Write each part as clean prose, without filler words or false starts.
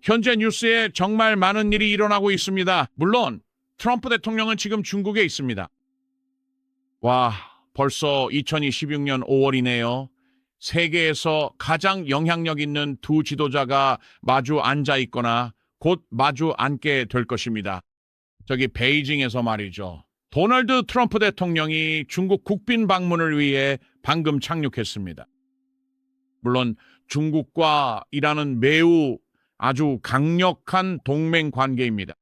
현재 뉴스에 정말 많은 일이 일어나고 있습니다. 물론 트럼프 대통령은 지금 중국에 있습니다. 와, 벌써 2026년 5월이네요. 세계에서 가장 영향력 있는 두 지도자가 마주 앉아 있거나 곧 마주 앉게 될 것입니다. 저기 베이징에서 말이죠. 도널드 트럼프 대통령이 중국 국빈 방문을 위해 방금 착륙했습니다. 물론 중국과 이란은 매우 아주 강력한 동맹 관계입니다.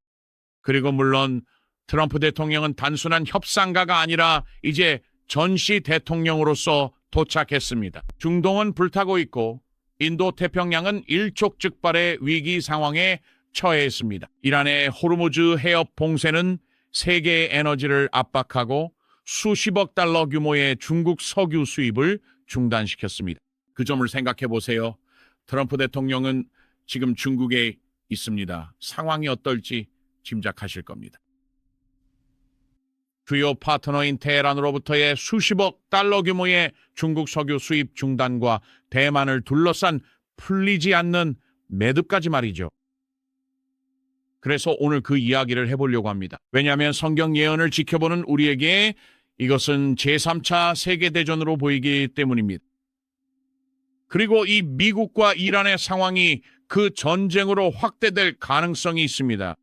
그리고 물론 트럼프 대통령은 단순한 협상가가 아니라 이제 전시 대통령으로서 도착했습니다. 중동은 불타고 있고 인도 태평양은 일촉즉발의 위기 상황에 처해 있습니다. 이란의 호르무즈 해협 봉쇄는 세계의 에너지를 압박하고 수십억 달러 규모의 중국 석유 수입을 중단시켰습니다. 그 점을 생각해 보세요. 트럼프 대통령은 지금 중국에 있습니다. 상황이 어떨지 짐작하실 겁니다. 주요 파트너인 테헤란으로부터의 수십억 달러 규모의 중국 석유 수입 중단과 대만을 둘러싼 풀리지 않는 매듭까지 말이죠. 그래서 오늘 그 이야기를 해보려고 합니다. 왜냐하면 성경 예언을 지켜보는 우리에게 이것은 제3차 세계대전으로 보이기 때문입니다. 그리고 이 미국과 이란의 상황이 그 전쟁으로 확대될 가능성이 있습니다.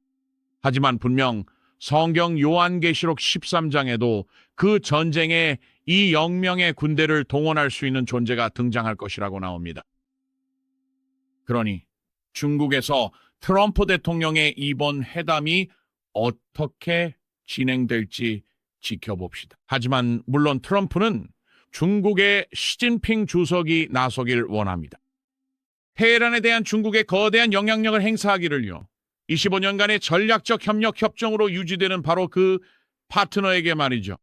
하지만 분명 성경 요한계시록 13장에도 그 전쟁에 이 영명의 군대를 동원할 수 있는 존재가 등장할 것이라고 나옵니다. 그러니 중국에서 트럼프 대통령의 이번 회담이 어떻게 진행될지 지켜봅시다. 하지만 물론 트럼프는 중국의 시진핑 주석이 나서길 원합니다. 테헤란에 대한 중국의 거대한 영향력을 행사하기를요. 25년간의 전략적 협력 협정으로 유지되는 바로 그 파트너에게 말이죠.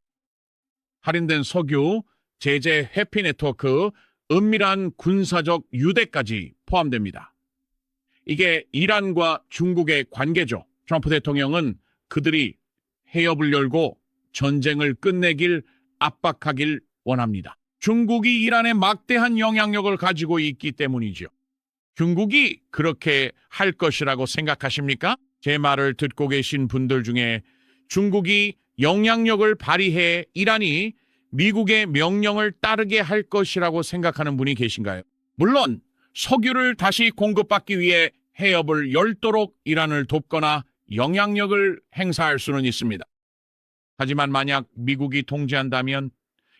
할인된 석유, 제재 회피 네트워크, 은밀한 군사적 유대까지 포함됩니다. 이게 이란과 중국의 관계죠. 트럼프 대통령은 그들이 해협을 열고 전쟁을 끝내길 압박하길 원합니다. 중국이 이란에 막대한 영향력을 가지고 있기 때문이죠. 중국이 그렇게 할 것이라고 생각하십니까? 제 말을 듣고 계신 분들 중에 중국이 영향력을 발휘해 이란이 미국의 명령을 따르게 할 것이라고 생각하는 분이 계신가요? 물론 석유를 다시 공급받기 위해 해협을 열도록 이란을 돕거나 영향력을 행사할 수는 있습니다. 하지만 만약 미국이 통제한다면,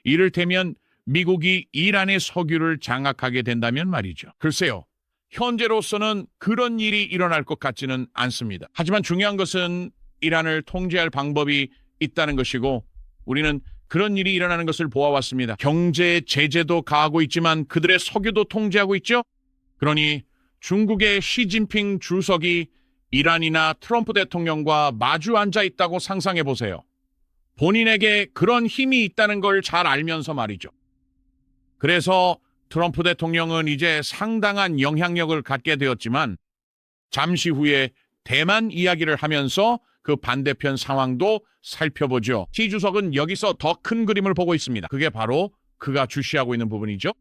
이를테면 미국이 이란의 석유를 장악하게 된다면 말이죠. 글쎄요. 현재로서는 그런 일이 일어날 것 같지는 않습니다. 하지만 중요한 것은 이란을 통제할 방법이 있다는 것이고, 우리는 그런 일이 일어나는 것을 보아왔습니다. 경제 제재도 가하고 있지만 그들의 석유도 통제하고 있죠. 그러니 중국의 시진핑 주석이 이란이나 트럼프 대통령과 마주 앉아 있다고 상상해 보세요. 본인에게 그런 힘이 있다는 걸 잘 알면서 말이죠. 그래서 트럼프 대통령은 이제 상당한 영향력을 갖게 되었지만 잠시 후에 대만 이야기를 하면서 그 반대편 상황도 살펴보죠. 시 주석은 여기서 더 큰 그림을 보고 있습니다. 그게 바로 그가 주시하고 있는 부분이죠.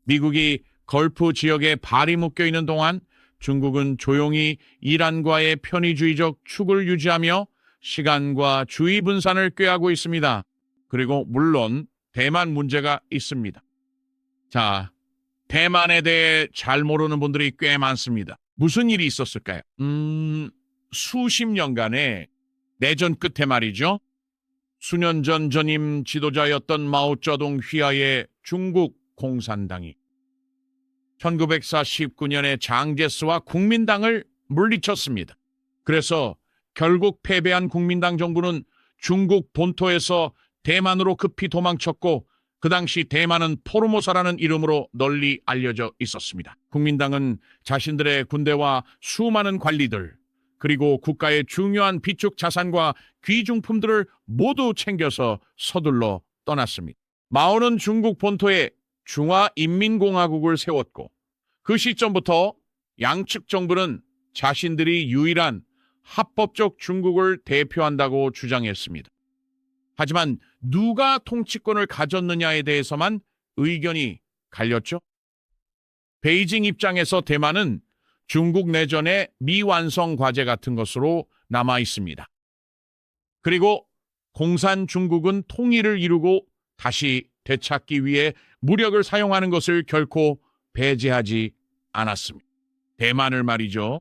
미국이 걸프 지역에 발이 묶여 있는 동안 중국은 조용히 이란과의 편의주의적 축을 유지하며 시간과 주의 분산을 꾀하고 있습니다. 그리고 물론 대만 문제가 있습니다. 자, 대만에 대해 잘 모르는 분들이 꽤 많습니다. 무슨 일이 있었을까요? 수십 년간의 내전 끝에 말이죠. 수년 전 전임 지도자였던 마오쩌둥 휘하의 중국 공산당이 1949년에 장제스와 국민당을 물리쳤습니다. 그래서 결국 패배한 국민당 정부는 중국 본토에서 대만으로 급히 도망쳤고 그 당시 대만은 포르모사라는 이름으로 널리 알려져 있었습니다. 국민당은 자신들의 군대와 수많은 관리들 그리고 국가의 중요한 비축 자산과 귀중품들을 모두 챙겨서 서둘러 떠났습니다. 마오는 중국 본토에 중화인민공화국을 세웠고 그 시점부터 양측 정부는 자신들이 유일한 합법적 중국을 대표한다고 주장했습니다. 하지만 누가 통치권을 가졌느냐에 대해서만 의견이 갈렸죠. 베이징 입장에서 대만은 중국 내전의 미완성 과제 같은 것으로 남아 있습니다. 그리고 공산 중국은 통일을 이루고 다시 되찾기 위해 무력을 사용하는 것을 결코 배제하지 않았습니다. 대만을 말이죠.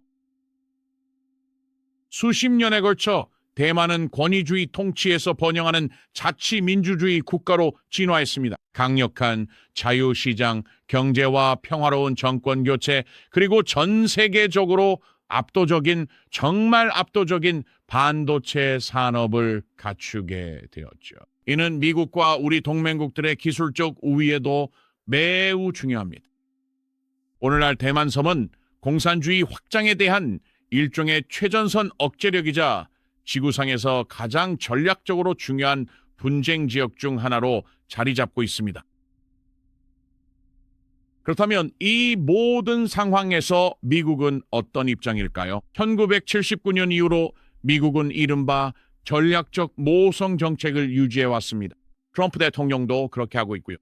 수십 년에 걸쳐 대만은 권위주의 통치에서 번영하는 자치민주주의 국가로 진화했습니다. 강력한 자유시장, 경제와 평화로운 정권 교체, 그리고 전 세계적으로 정말 압도적인 반도체 산업을 갖추게 되었죠. 이는 미국과 우리 동맹국들의 기술적 우위에도 매우 중요합니다. 오늘날 대만섬은 공산주의 확장에 대한 일종의 최전선 억제력이자 지구상에서 가장 전략적으로 중요한 분쟁 지역 중 하나로 자리 잡고 있습니다. 그렇다면 이 모든 상황에서 미국은 어떤 입장일까요? 1979년 이후로 미국은 이른바 전략적 모성 정책을 유지해 왔습니다. 트럼프 대통령도 그렇게 하고 있고요.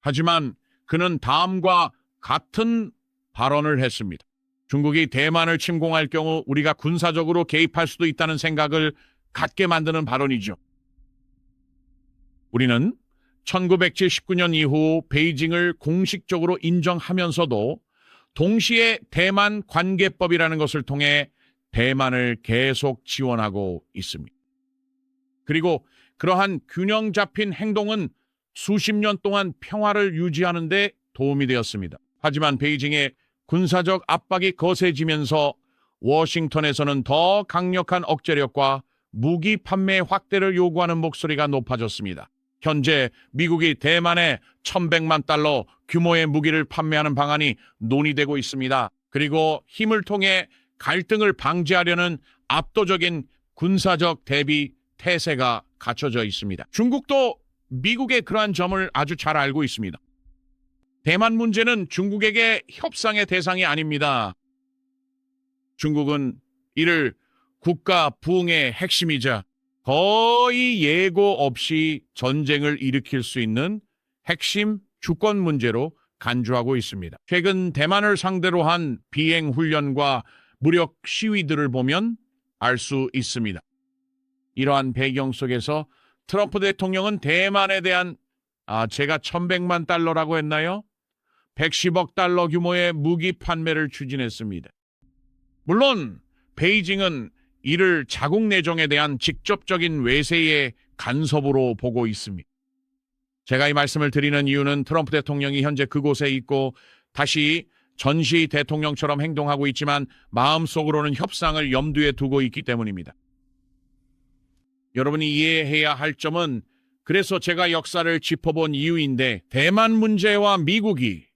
하지만 그는 다음과 같은 발언을 했습니다. 중국이 대만을 침공할 경우 우리가 군사적으로 개입할 수도 있다는 생각을 갖게 만드는 발언이죠. 우리는 1979년 이후 베이징을 공식적으로 인정하면서도 동시에 대만 관계법이라는 것을 통해 대만을 계속 지원하고 있습니다. 그리고 그러한 균형 잡힌 행동은 수십 년 동안 평화를 유지하는 데 도움이 되었습니다. 하지만 베이징의 군사적 압박이 거세지면서 워싱턴에서는 더 강력한 억제력과 무기 판매 확대를 요구하는 목소리가 높아졌습니다. 현재 미국이 대만에 1,100만 달러 규모의 무기를 판매하는 방안이 논의되고 있습니다. 그리고 힘을 통해 갈등을 방지하려는 압도적인 군사적 대비 태세가 갖춰져 있습니다. 중국도 미국의 그러한 점을 아주 잘 알고 있습니다. 대만 문제는 중국에게 협상의 대상이 아닙니다. 중국은 이를 국가 부흥의 핵심이자 거의 예고 없이 전쟁을 일으킬 수 있는 핵심 주권 문제로 간주하고 있습니다. 최근 대만을 상대로 한 비행 훈련과 무력 시위들을 보면 알 수 있습니다. 이러한 배경 속에서 트럼프 대통령은 대만에 대한 제가 1,100만 달러라고 했나요? 110억 달러 규모의 무기 판매를 추진했습니다. 물론 베이징은 이를 자국 내정에 대한 직접적인 외세의 간섭으로 보고 있습니다. 제가 이 말씀을 드리는 이유는 트럼프 대통령이 현재 그곳에 있고 다시 전시 대통령처럼 행동하고 있지만 마음속으로는 협상을 염두에 두고 있기 때문입니다. 여러분이 이해해야 할 점은 그래서 제가 역사를 짚어본 이유인데 대만 문제와 미국이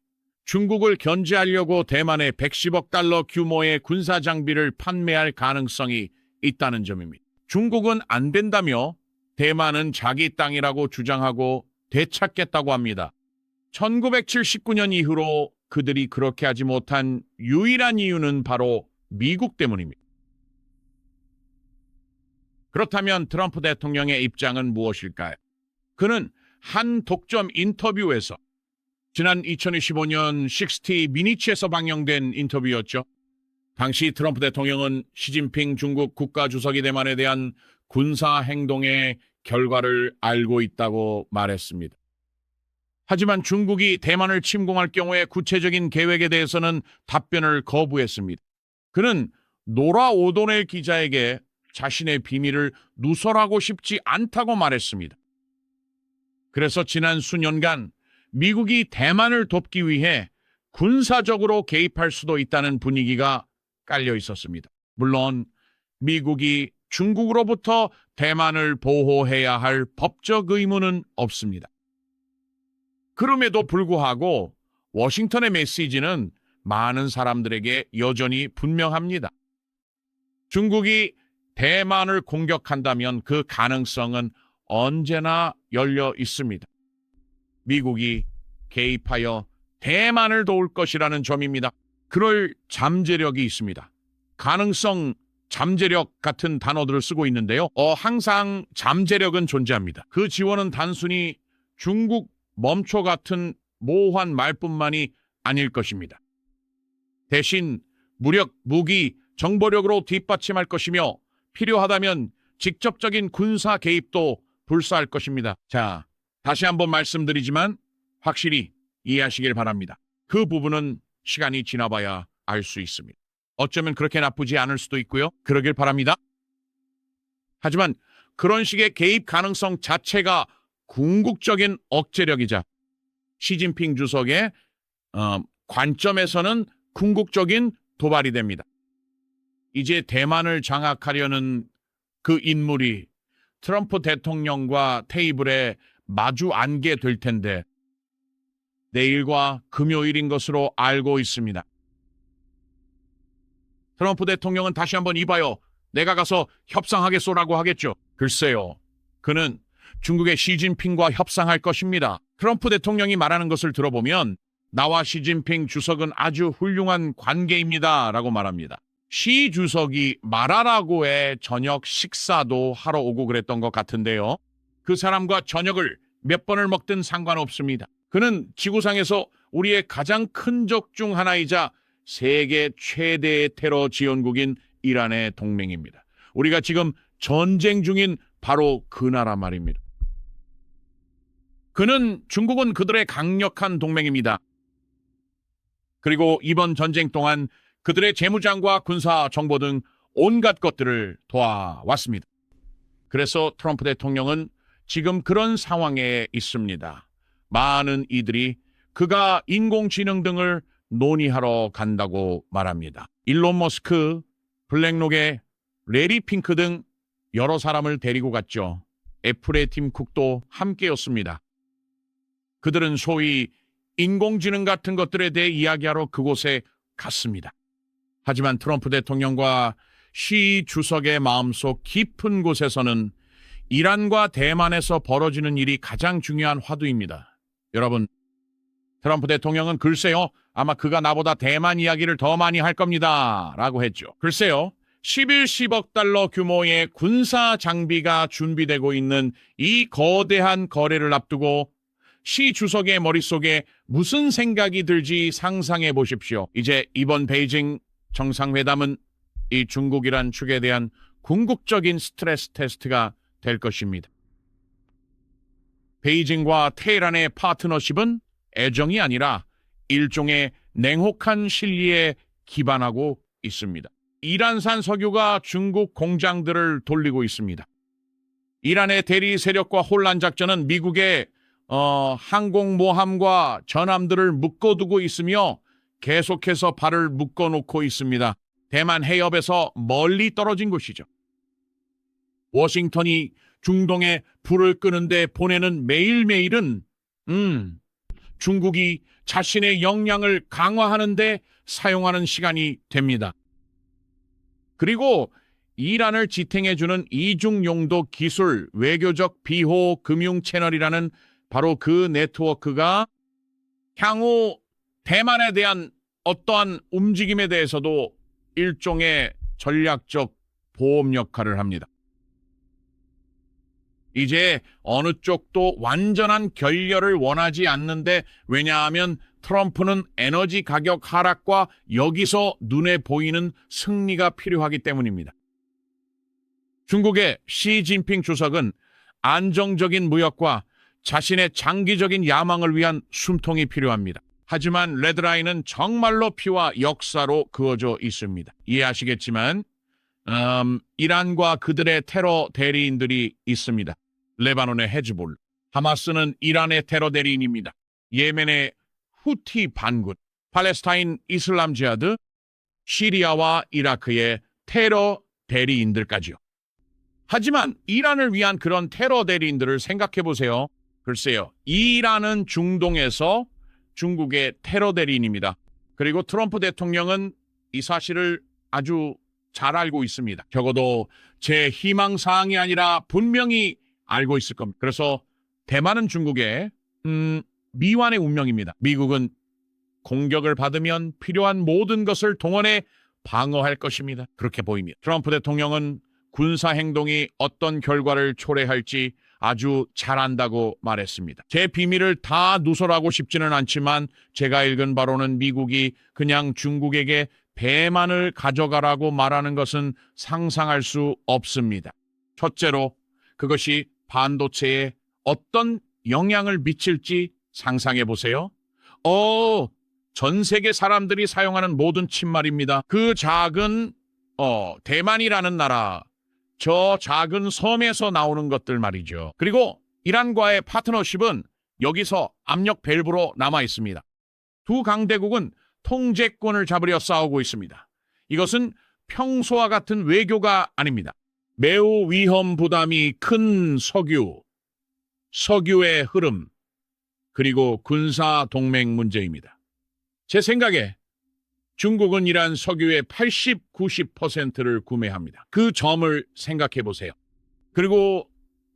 중국을 견제하려고 대만에 110억 달러 규모의 군사 장비를 판매할 가능성이 있다는 점입니다. 중국은 안 된다며 대만은 자기 땅이라고 주장하고 되찾겠다고 합니다. 1979년 이후로 그들이 그렇게 하지 못한 유일한 이유는 바로 미국 때문입니다. 그렇다면 트럼프 대통령의 입장은 무엇일까요? 그는 한 독점 인터뷰에서 지난 2025년 60 미니츠에서 방영된 인터뷰였죠. 당시 트럼프 대통령은 시진핑 중국 국가주석이 대만에 대한 군사 행동의 결과를 알고 있다고 말했습니다. 하지만 중국이 대만을 침공할 경우에 구체적인 계획에 대해서는 답변을 거부했습니다. 그는 노라 오도넬 기자에게 자신의 비밀을 누설하고 싶지 않다고 말했습니다. 그래서 지난 수년간 미국이 대만을 돕기 위해 군사적으로 개입할 수도 있다는 분위기가 깔려 있었습니다. 물론 미국이 중국으로부터 대만을 보호해야 할 법적 의무는 없습니다. 그럼에도 불구하고 워싱턴의 메시지는 많은 사람들에게 여전히 분명합니다. 중국이 대만을 공격한다면 그 가능성은 언제나 열려 있습니다. 미국이 개입하여 대만을 도울 것이라는 점입니다. 그럴 잠재력이 있습니다. 가능성, 잠재력 같은 단어들을 쓰고 있는데요. 항상 잠재력은 존재합니다. 그 지원은 단순히 중국 멈춰 같은 모호한 말뿐만이 아닐 것입니다. 대신 무력, 무기, 정보력으로 뒷받침할 것이며 필요하다면 직접적인 군사 개입도 불사할 것입니다. 자, 다시 한번 말씀드리지만 확실히 이해하시길 바랍니다. 그 부분은 시간이 지나봐야 알 수 있습니다. 어쩌면 그렇게 나쁘지 않을 수도 있고요. 그러길 바랍니다. 하지만 그런 식의 개입 가능성 자체가 궁극적인 억제력이자 시진핑 주석의 관점에서는 궁극적인 도발이 됩니다. 이제 대만을 장악하려는 그 인물이 트럼프 대통령과 테이블에 마주 앉게 될 텐데 내일과 금요일인 것으로 알고 있습니다. 트럼프 대통령은 다시 한번 이봐요. 내가 가서 협상하겠소라고 하겠죠. 글쎄요. 그는 중국의 시진핑과 협상할 것입니다. 트럼프 대통령이 말하는 것을 들어보면 나와 시진핑 주석은 아주 훌륭한 관계입니다. 라고 말합니다. 시 주석이 말하라고의 저녁 식사도 하러 오고 그랬던 것 같은데요. 그 사람과 저녁을 몇 번을 먹든 상관없습니다. 그는 지구상에서 우리의 가장 큰 적 중 하나이자 세계 최대의 테러 지원국인 이란의 동맹입니다. 우리가 지금 전쟁 중인 바로 그 나라 말입니다. 중국은 그들의 강력한 동맹입니다. 그리고 이번 전쟁 동안 그들의 재무장과 군사 정보 등 온갖 것들을 도와왔습니다. 그래서 트럼프 대통령은 지금 그런 상황에 있습니다. 많은 이들이 그가 인공지능 등을 논의하러 간다고 말합니다. 일론 머스크, 블랙록의 레리 핑크 등 여러 사람을 데리고 갔죠. 애플의 팀 쿡도 함께였습니다. 그들은 소위 인공지능 같은 것들에 대해 이야기하러 그곳에 갔습니다. 하지만 트럼프 대통령과 시 주석의 마음속 깊은 곳에서는 이란과 대만에서 벌어지는 일이 가장 중요한 화두입니다. 여러분, 트럼프 대통령은 글쎄요, 아마 그가 나보다 대만 이야기를 더 많이 할 겁니다. 라고 했죠. 글쎄요, 11억 달러 규모의 군사 장비가 준비되고 있는 이 거대한 거래를 앞두고 시 주석의 머릿속에 무슨 생각이 들지 상상해 보십시오. 이제 이번 베이징 정상회담은 이 중국이란 축에 대한 궁극적인 스트레스 테스트가 될 것입니다. 베이징과 테헤란의 파트너십은 애정이 아니라 일종의 냉혹한 실리에 기반하고 있습니다. 이란산 석유가 중국 공장들을 돌리고 있습니다. 이란의 대리 세력과 혼란 작전은 미국의 항공모함과 전함들을 묶어두고 있으며 계속해서 발을 묶어놓고 있습니다. 대만 해협에서 멀리 떨어진 곳이죠. 워싱턴이 중동에 불을 끄는데 보내는 매일매일은 중국이 자신의 역량을 강화하는 데 사용하는 시간이 됩니다. 그리고 이란을 지탱해주는 이중용도 기술 외교적 비호 금융 채널이라는 바로 그 네트워크가 향후 대만에 대한 어떠한 움직임에 대해서도 일종의 전략적 보험 역할을 합니다. 이제 어느 쪽도 완전한 결렬을 원하지 않는데 왜냐하면 트럼프는 에너지 가격 하락과 여기서 눈에 보이는 승리가 필요하기 때문입니다. 중국의 시진핑 주석은 안정적인 무역과 자신의 장기적인 야망을 위한 숨통이 필요합니다. 하지만 레드라인은 정말로 피와 역사로 그어져 있습니다. 이해하시겠지만 이란과 그들의 테러 대리인들이 있습니다. 레바논의 헤즈볼라, 하마스는 이란의 테러 대리인입니다. 예멘의 후티 반군, 팔레스타인 이슬람 지하드, 시리아와 이라크의 테러 대리인들까지요. 하지만 이란을 위한 그런 테러 대리인들을 생각해 보세요. 글쎄요, 이란은 중동에서 중국의 테러 대리인입니다. 그리고 트럼프 대통령은 이 사실을 아주 잘 알고 있습니다. 적어도 제 희망사항이 아니라 분명히 알고 있을 겁니다. 그래서 대만은 중국의 미완의 운명입니다. 미국은 공격을 받으면 필요한 모든 것을 동원해 방어할 것입니다. 그렇게 보입니다. 트럼프 대통령은 군사 행동이 어떤 결과를 초래할지 아주 잘 안다고 말했습니다. 제 비밀을 다 누설하고 싶지는 않지만 제가 읽은 바로는 미국이 그냥 중국에게 대만을 가져가라고 말하는 것은 상상할 수 없습니다. 첫째로 그것이 반도체에 어떤 영향을 미칠지 상상해 보세요. 전 세계 사람들이 사용하는 모든 칩말입니다. 그 작은 대만이라는 나라, 저 작은 섬에서 나오는 것들 말이죠. 그리고 이란과의 파트너십은 여기서 압력 밸브로 남아 있습니다. 두 강대국은 통제권을 잡으려 싸우고 있습니다. 이것은 평소와 같은 외교가 아닙니다. 매우 위험 부담이 큰 석유의 흐름, 그리고 군사 동맹 문제입니다. 제 생각에 중국은 이란 석유의 80, 90%를 구매합니다. 그 점을 생각해 보세요. 그리고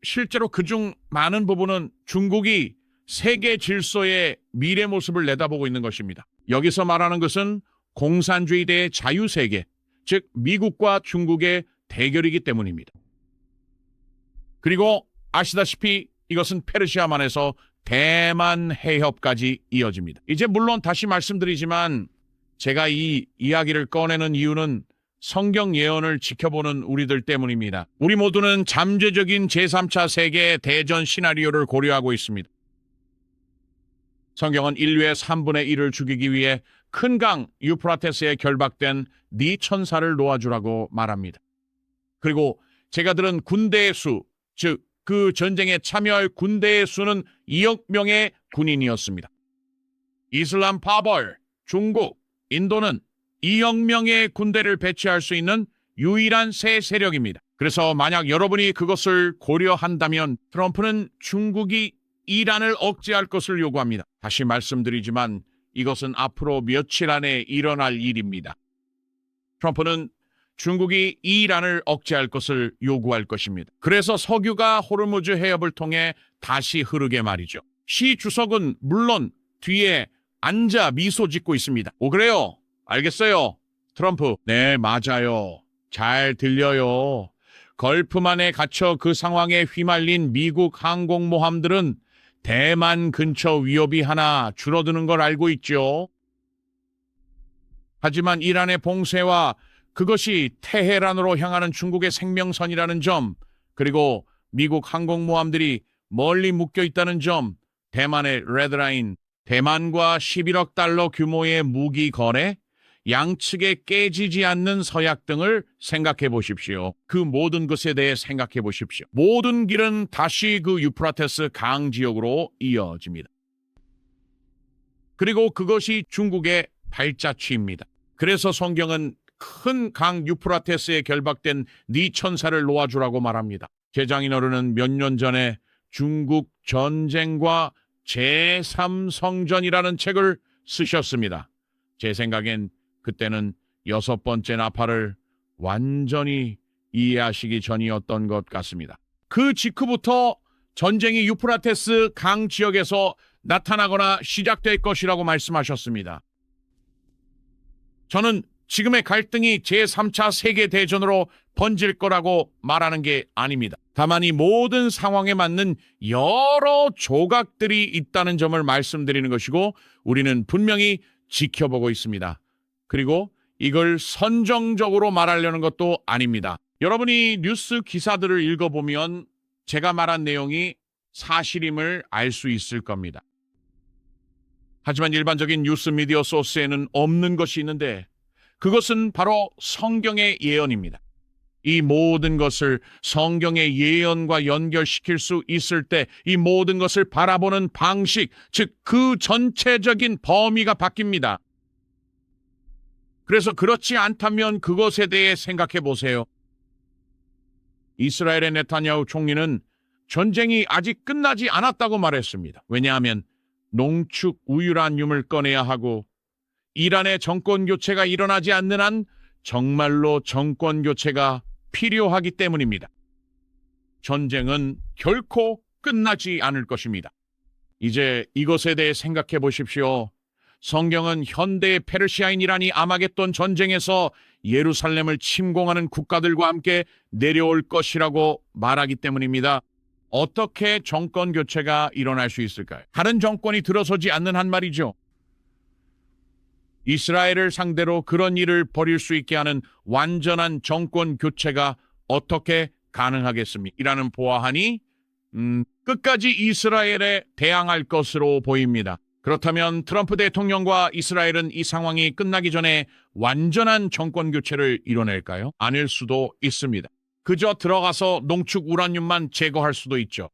실제로 그중 많은 부분은 중국이 세계 질서의 미래 모습을 내다보고 있는 것입니다. 여기서 말하는 것은 공산주의 대 자유세계, 즉 미국과 중국의 대결이기 때문입니다. 그리고 아시다시피 이것은 페르시아만에서 대만 해협까지 이어집니다. 이제 물론 다시 말씀드리지만 제가 이 이야기를 꺼내는 이유는 성경 예언을 지켜보는 우리들 때문입니다. 우리 모두는 잠재적인 제3차 세계 대전 시나리오를 고려하고 있습니다. 성경은 인류의 3분의 1을 죽이기 위해 큰 강 유프라테스에 결박된 네 천사를 놓아주라고 말합니다. 그리고 제가 들은 군대의 수, 즉 그 전쟁에 참여할 군대의 수는 2억 명의 군인이었습니다. 이슬람 파벌, 중국, 인도는 2억 명의 군대를 배치할 수 있는 유일한 새 세력입니다. 그래서 만약 여러분이 그것을 고려한다면 트럼프는 중국이 이란을 억제할 것을 요구합니다. 다시 말씀드리지만 이것은 앞으로 며칠 안에 일어날 일입니다. 트럼프는 중국이 이란을 억제할 것을 요구할 것입니다. 그래서 석유가 호르무즈 해협을 통해 다시 흐르게 말이죠. 시 주석은 물론 뒤에 앉아 미소 짓고 있습니다. 그래요? 알겠어요. 트럼프. 네, 맞아요. 잘 들려요. 걸프만에 갇혀 그 상황에 휘말린 미국 항공모함들은 대만 근처 위협이 하나 줄어드는 걸 알고 있죠. 하지만 이란의 봉쇄와 그것이 테헤란으로 향하는 중국의 생명선이라는 점, 그리고 미국 항공모함들이 멀리 묶여 있다는 점, 대만의 레드라인, 대만과 11억 달러 규모의 무기 거래, 양측에 깨지지 않는 서약 등을 생각해 보십시오. 그 모든 것에 대해 생각해 보십시오. 모든 길은 다시 그 유프라테스 강 지역으로 이어집니다. 그리고 그것이 중국의 발자취입니다. 그래서 성경은 큰 강 유프라테스에 결박된 네 천사를 놓아주라고 말합니다. 제장인어른은 몇 년 전에 중국 전쟁과 제3성전이라는 책을 쓰셨습니다. 제 생각엔 그때는 6번째 나팔을 완전히 이해하시기 전이었던 것 같습니다. 그 직후부터 전쟁이 유프라테스 강 지역에서 나타나거나 시작될 것이라고 말씀하셨습니다. 저는 지금의 갈등이 제3차 세계대전으로 번질 거라고 말하는 게 아닙니다. 다만 이 모든 상황에 맞는 여러 조각들이 있다는 점을 말씀드리는 것이고 우리는 분명히 지켜보고 있습니다. 그리고 이걸 선정적으로 말하려는 것도 아닙니다. 여러분이 뉴스 기사들을 읽어보면 제가 말한 내용이 사실임을 알 수 있을 겁니다. 하지만 일반적인 뉴스 미디어 소스에는 없는 것이 있는데 그것은 바로 성경의 예언입니다. 이 모든 것을 성경의 예언과 연결시킬 수 있을 때 이 모든 것을 바라보는 방식, 즉 그 전체적인 범위가 바뀝니다. 그래서 그렇지 않다면 그것에 대해 생각해 보세요. 이스라엘의 네타냐후 총리는 전쟁이 아직 끝나지 않았다고 말했습니다. 왜냐하면 농축 우유라늄을 꺼내야 하고 이란의 정권 교체가 일어나지 않는 한 정말로 정권 교체가 필요하기 때문입니다. 전쟁은 결코 끝나지 않을 것입니다. 이제 이것에 대해 생각해 보십시오. 성경은 현대의 페르시아인 이란이 아마겟돈 전쟁에서 예루살렘을 침공하는 국가들과 함께 내려올 것이라고 말하기 때문입니다. 어떻게 정권 교체가 일어날 수 있을까요? 다른 정권이 들어서지 않는 한 말이죠. 이스라엘을 상대로 그런 일을 벌일 수 있게 하는 완전한 정권 교체가 어떻게 가능하겠습니까? 이라는 보아하니 끝까지 이스라엘에 대항할 것으로 보입니다. 그렇다면 트럼프 대통령과 이스라엘은 이 상황이 끝나기 전에 완전한 정권 교체를 이뤄낼까요? 아닐 수도 있습니다. 그저 들어가서 농축 우라늄만 제거할 수도 있죠.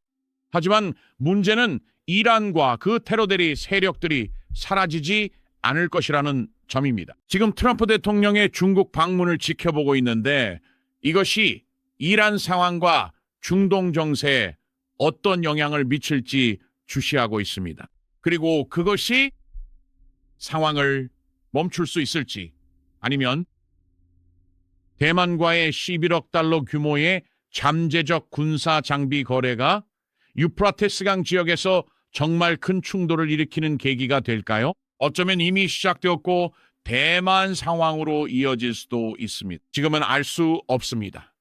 하지만 문제는 이란과 그 테러대리 세력들이 사라지지 않을 것이라는 점입니다. 지금 트럼프 대통령의 중국 방문을 지켜보고 있는데 이것이 이란 상황과 중동 정세에 어떤 영향을 미칠지 주시하고 있습니다. 그리고 그것이 상황을 멈출 수 있을지 아니면 대만과의 11억 달러 규모의 잠재적 군사 장비 거래가 유프라테스강 지역에서 정말 큰 충돌을 일으키는 계기가 될까요? 어쩌면 이미 시작되었고 대만 상황으로 이어질 수도 있습니다. 지금은 알 수 없습니다.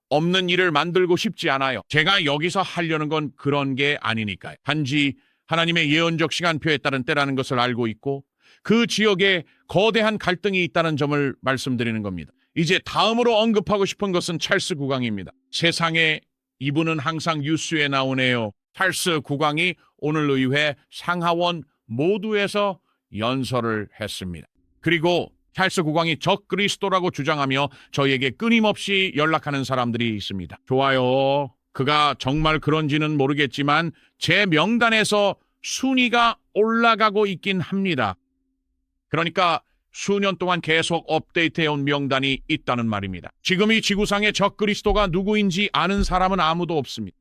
없는 일을 만들고 싶지 않아요. 제가 여기서 하려는 건 그런 게 아니니까요. 단지 하나님의 예언적 시간표에 따른 때라는 것을 알고 있고 그 지역에 거대한 갈등이 있다는 점을 말씀드리는 겁니다. 이제 다음으로 언급하고 싶은 것은 찰스 국왕입니다. 세상에 이분은 항상 뉴스에 나오네요. 찰스 국왕이 오늘 의회 상하원 모두에서 연설을 했습니다. 그리고 찰스 국왕이 적그리스도라고 주장하며 저에게 끊임없이 연락하는 사람들이 있습니다. 좋아요. 그가 정말 그런지는 모르겠지만 제 명단에서 순위가 올라가고 있긴 합니다. 그러니까 수년 동안 계속 업데이트해온 명단이 있다는 말입니다. 지금 이 지구상의 적그리스도가 누구인지 아는 사람은 아무도 없습니다.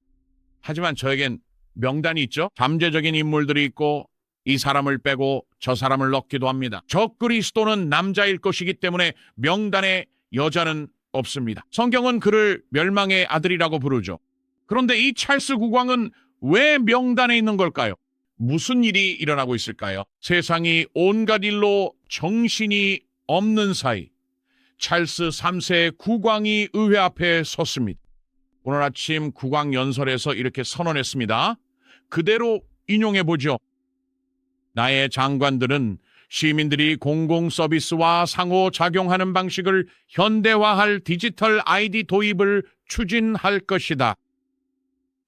하지만 저에겐 명단이 있죠. 잠재적인 인물들이 있고 이 사람을 빼고 저 사람을 넣기도 합니다. 적그리스도는 남자일 것이기 때문에 명단에 여자는 없습니다. 성경은 그를 멸망의 아들이라고 부르죠. 그런데 이 찰스 국왕은 왜 명단에 있는 걸까요? 무슨 일이 일어나고 있을까요? 세상이 온갖 일로 정신이 없는 사이 찰스 3세 국왕이 의회 앞에 섰습니다. 오늘 아침 국왕 연설에서 이렇게 선언했습니다. 그대로 인용해보죠. 나의 장관들은 시민들이 공공 서비스와 상호작용하는 방식을 현대화할 디지털 아이디 도입을 추진할 것이다.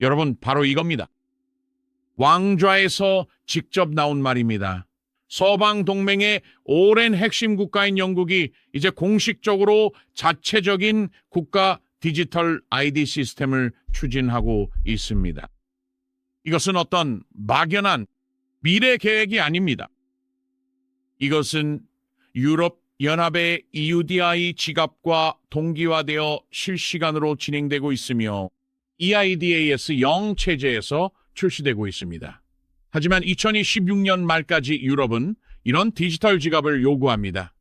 여러분, 바로 이겁니다. 왕좌에서 직접 나온 말입니다. 서방 동맹의 오랜 핵심 국가인 영국이 이제 공식적으로 자체적인 국가 디지털 아이디 시스템을 추진하고 있습니다. 이것은 어떤 막연한 미래 계획이 아닙니다. 이것은 유럽 연합의 EUDI 지갑과 동기화되어 실시간으로 진행되고 있으며 EIDAS 0 체제에서 출시되고 있습니다. 하지만 2026년 말까지 유럽은 이런 디지털 지갑을 요구합니다.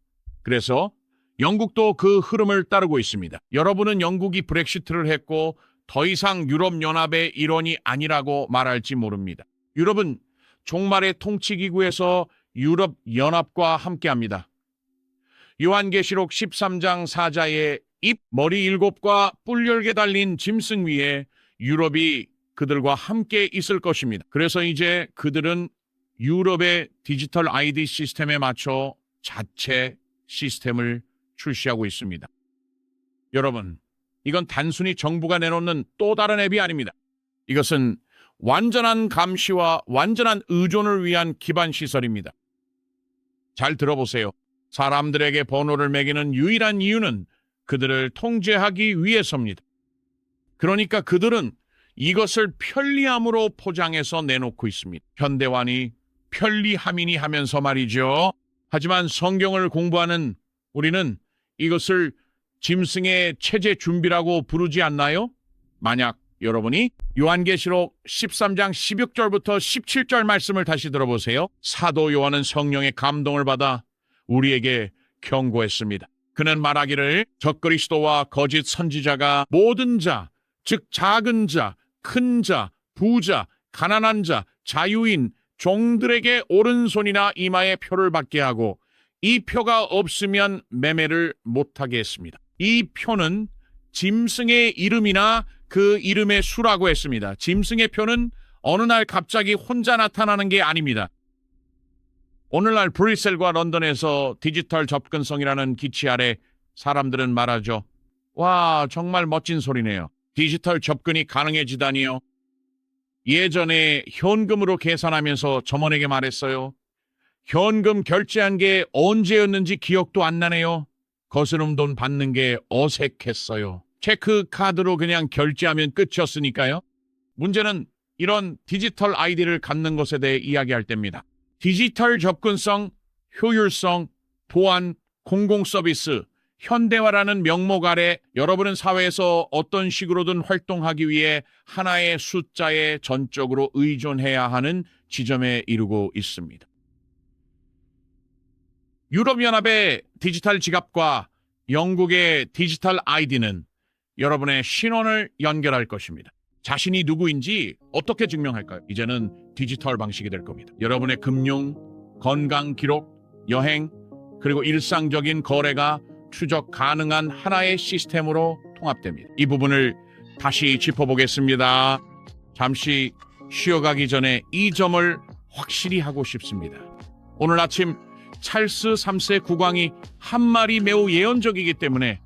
그래서 영국도 그 흐름을 따르고 있습니다. 여러분은 영국이 브렉시트를 했고 더 이상 유럽연합의 일원이 아니라고 말할지 모릅니다. 유럽은 종말의 통치기구에서 유럽연합과 함께합니다. 요한계시록 13장 4자의 입, 머리 7과 뿔 10개 달린 짐승 위에 유럽이 그들과 함께 있을 것입니다. 그래서 이제 그들은 유럽의 디지털 아이디 시스템에 맞춰 자체 시스템을 출시하고 있습니다. 여러분, 이건 단순히 정부가 내놓는 또 다른 앱이 아닙니다. 이것은 완전한 감시와 완전한 의존을 위한 기반 시설입니다. 잘 들어보세요. 사람들에게 번호를 매기는 유일한 이유는 그들을 통제하기 위해서입니다. 그러니까 그들은 이것을 편리함으로 포장해서 내놓고 있습니다. 현대완이 편리함이니 하면서 말이죠. 하지만 성경을 공부하는 우리는 이것을 짐승의 체제 준비라고 부르지 않나요? 만약 여러분이 요한계시록 13장 16절부터 17절 말씀을 다시 들어보세요. 사도 요한은 성령의 감동을 받아 우리에게 경고했습니다. 그는 말하기를 적그리스도와 거짓 선지자가 모든 자, 즉 작은 자, 큰 자, 부자, 가난한 자, 자유인, 종들에게 오른손이나 이마에 표를 받게 하고 이 표가 없으면 매매를 못하게 했습니다. 이 표는 짐승의 이름이나 그 이름의 수라고 했습니다. 짐승의 표는 어느 날 갑자기 혼자 나타나는 게 아닙니다. 오늘날 브뤼셀과 런던에서 디지털 접근성이라는 기치 아래 사람들은 말하죠. 와, 정말 멋진 소리네요. 디지털 접근이 가능해지다니요. 예전에 현금으로 계산하면서 점원에게 말했어요. 현금 결제한 게 언제였는지 기억도 안 나네요. 거스름 돈 받는 게 어색했어요. 체크카드로 그냥 결제하면 끝이었으니까요. 문제는 이런 디지털 아이디를 갖는 것에 대해 이야기할 때입니다. 디지털 접근성, 효율성, 보안, 공공서비스, 현대화라는 명목 아래 여러분은 사회에서 어떤 식으로든 활동하기 위해 하나의 숫자에 전적으로 의존해야 하는 지점에 이르고 있습니다. 유럽연합의 디지털 지갑과 영국의 디지털 아이디는 여러분의 신원을 연결할 것입니다. 자신이 누구인지 어떻게 증명할까요? 이제는 디지털 방식이 될 겁니다. 여러분의 금융, 건강 기록, 여행, 그리고 일상적인 거래가 추적 가능한 하나의 시스템으로 통합됩니다. 이 부분을 다시 짚어보겠습니다. 잠시 쉬어가기 전에 이 점을 확실히 하고 싶습니다. 오늘 아침 찰스 3세 국왕이 한 말이 매우 예언적이기 때문에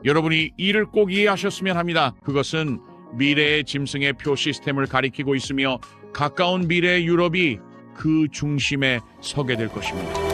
여러분이 이를 꼭 이해하셨으면 합니다. 그것은 미래의 짐승의 표 시스템을 가리키고 있으며 가까운 미래의 유럽이 그 중심에 서게 될 것입니다.